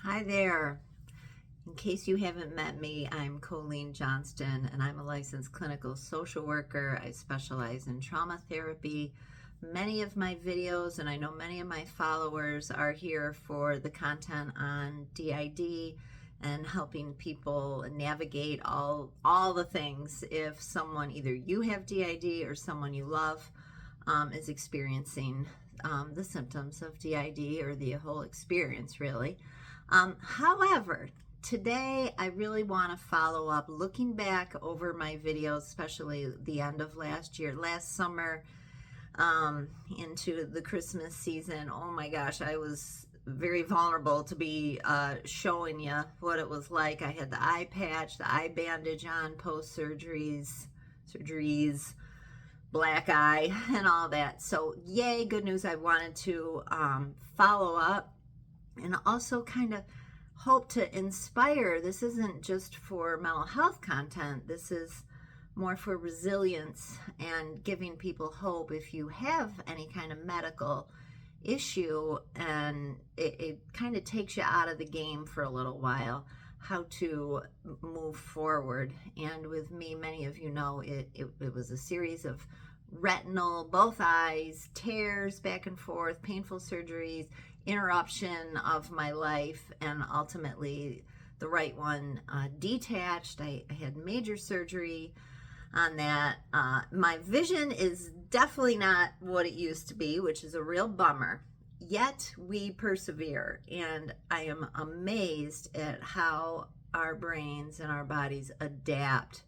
Hi there. In case you haven't met me, I'm Colleen Johnston, and I'm a licensed clinical social worker. I specialize in trauma therapy. Many of my videos, and I know many of my followers, are here for the content on DID and helping people navigate all the things if someone, either you have DID or someone you love, is experiencing the symptoms of DID, or the whole experience, really. However, today I really want to follow up looking back over my videos, especially the end of last summer, into the Christmas season. Oh my gosh, I was very vulnerable to be showing you what it was like. I had the eye patch, the eye bandage on post surgeries, black eye, and all that. So yay, good news. I wanted to follow up and also kind of hope to inspire. This isn't just for mental health content. This is more for resilience and giving people hope if you have any kind of medical issue, and it kind of takes you out of the game for a little while, how to move forward. And with me, many of you know, it was a series of retinal, both eyes, tears back and forth, painful surgeries, interruption of my life, and ultimately the right one detached. I had major surgery on that. My vision is definitely not what it used to be, which is a real bummer. Yet we persevere, and I am amazed at how our brains and our bodies adapt,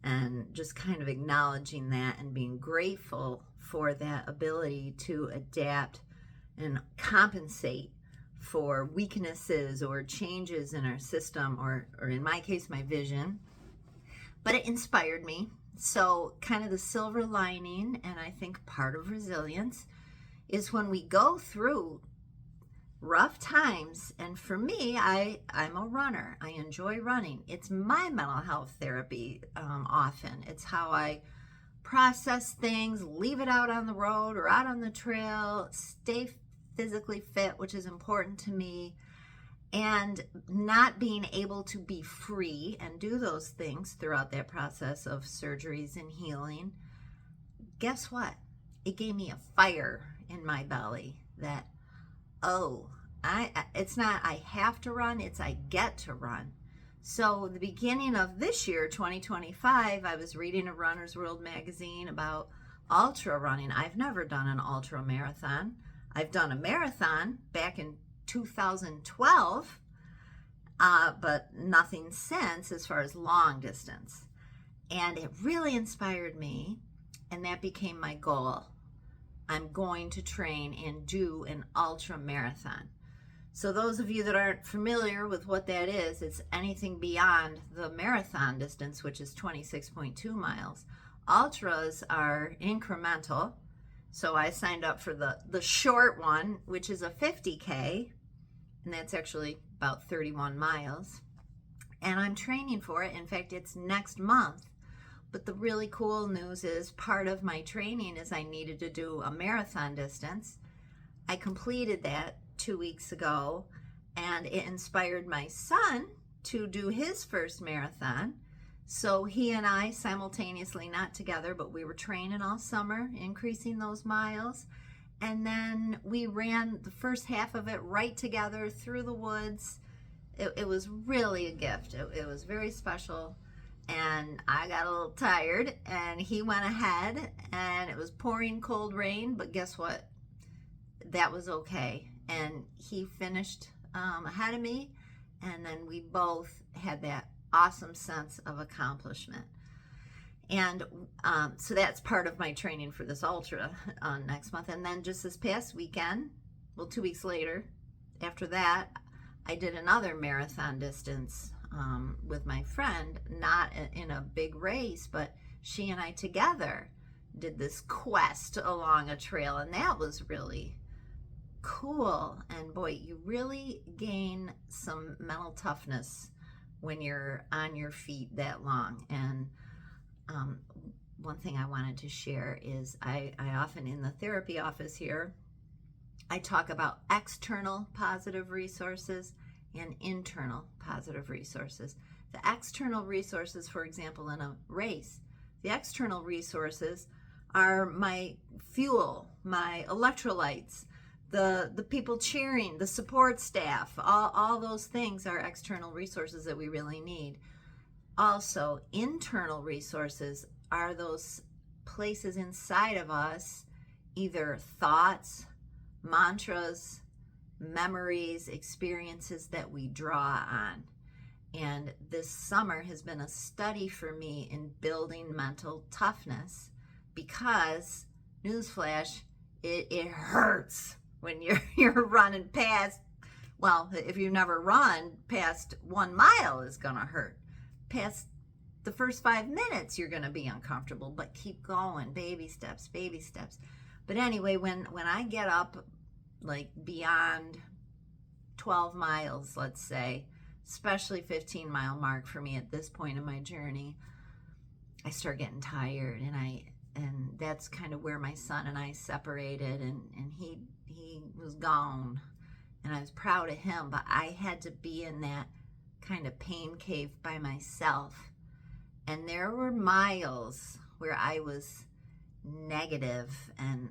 and just kind of acknowledging that and being grateful for that ability to adapt and compensate for weaknesses or changes in our system, or in my case, my vision. But it inspired me. So, kind of the silver lining, and I think part of resilience, is when we go through rough times. And for me, I'm a runner. I enjoy running. It's my mental health therapy. Often it's how I process things, leave it out on the road or out on the trail, stay physically fit, which is important to me. And not being able to be free and do those things throughout that process of surgeries and healing, guess what? It gave me a fire in my belly that, oh, it's not I have to run, it's I get to run. So the beginning of this year, 2025, I was reading a Runner's World magazine about ultra running. I've never done an ultra marathon. I've done a marathon back in 2012, but nothing since as far as long distance. And it really inspired me, and that became my goal. I'm going to train and do an ultra marathon. So those of you that aren't familiar with what that is, it's anything beyond the marathon distance, which is 26.2 miles. Ultras are incremental. So I signed up for the short one, which is a 50K, and that's actually about 31 miles. And I'm training for it. In fact, it's next month. But the really cool news is part of my training is I needed to do a marathon distance. I completed that 2 weeks ago, and it inspired my son to do his first marathon. So he and I simultaneously, not together, but we were training all summer, increasing those miles. And then we ran the first half of it right together through the woods. It was really a gift. It was very special. And I got a little tired, and he went ahead, and it was pouring cold rain, but guess what? That was okay. And he finished ahead of me, and then we both had that awesome sense of accomplishment. And so that's part of my training for this ultra next month. And then just this past weekend, well, 2 weeks later, after that, I did another marathon distance with my friend, not in a big race, but she and I together did this quest along a trail, and that was really cool. And boy, you really gain some mental toughness when you're on your feet that long. And one thing I wanted to share is I often, in the therapy office here, I talk about external positive resources and internal positive resources. The external resources, for example, in a race, the external resources are my fuel, my electrolytes, the people cheering, the support staff, all those things are external resources that we really need. Also, internal resources are those places inside of us, either thoughts, mantras, memories, experiences that we draw on. And this summer has been a study for me in building mental toughness because, newsflash, it hurts when you're running past, well, if you've never run, past 1 mile is going to hurt. Past the first 5 minutes, you're going to be uncomfortable, but keep going, baby steps, baby steps. But anyway, when I get up like beyond 12 miles, let's say, especially 15-mile mark for me at this point in my journey, I start getting tired, and that's kind of where my son and I separated, and he was gone, and I was proud of him, but I had to be in that kind of pain cave by myself. And there were miles where I was negative and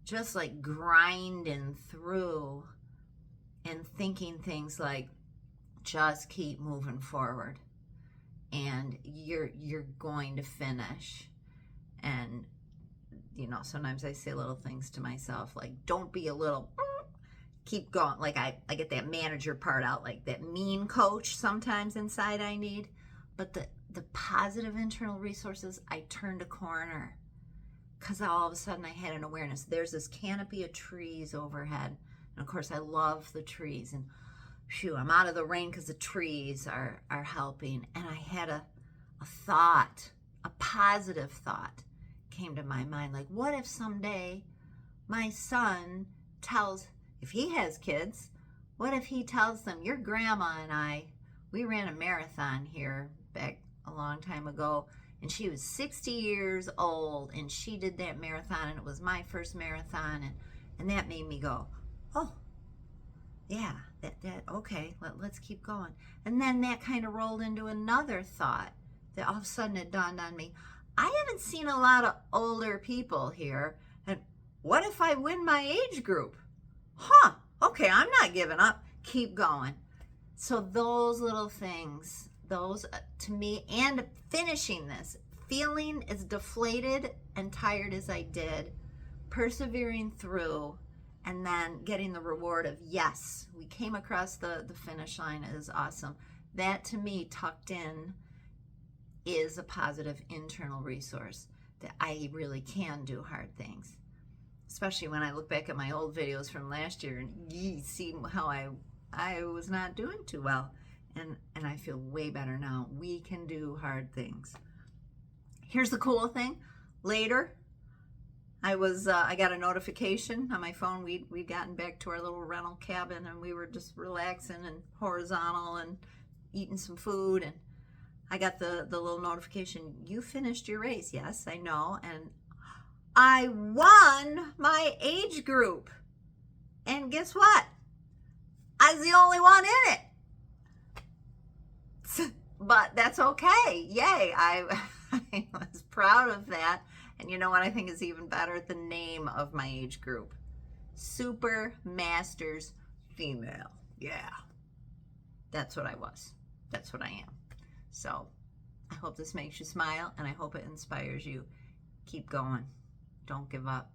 just like grinding through and thinking things like, just keep moving forward and you're going to finish. And sometimes I say little things to myself like, don't be a little, keep going. Like I get that manager part out, like that mean coach sometimes inside I need. But the positive internal resources, I turned a corner because all of a sudden I had an awareness. There's this canopy of trees overhead. And of course I love the trees, and phew, I'm out of the rain because the trees are helping. And I had a thought, a positive thought came to my mind. Like, what if someday my son tells, if he has kids, what if he tells them, your grandma and we ran a marathon here back a long time ago, and she was 60 years old, and she did that marathon, and it was my first marathon, and that made me go, oh, yeah, that okay, let's keep going. And then that kind of rolled into another thought that all of a sudden it dawned on me, I haven't seen a lot of older people here, and what if I win my age group? Huh, okay, I'm not giving up, keep going. So those little things, those to me, and finishing this, feeling as deflated and tired as I did, persevering through, and then getting the reward of, yes, we came across the finish line, is awesome. That to me, tucked in, is a positive internal resource that I really can do hard things. Especially when I look back at my old videos from last year and see how I was not doing too well. And I feel way better now. We can do hard things. Here's the cool thing. Later, I got a notification on my phone. We'd gotten back to our little rental cabin, and we were just relaxing and horizontal and eating some food. And I got the little notification, you finished your race. Yes, I know. And I won my age group. And guess what? I was the only one in it. But that's okay. Yay. I was proud of that. And you know what I think is even better? The name of my age group. Super Masters Female. Yeah. That's what I was. That's what I am. So I hope this makes you smile, and I hope it inspires you. Keep going. Don't give up.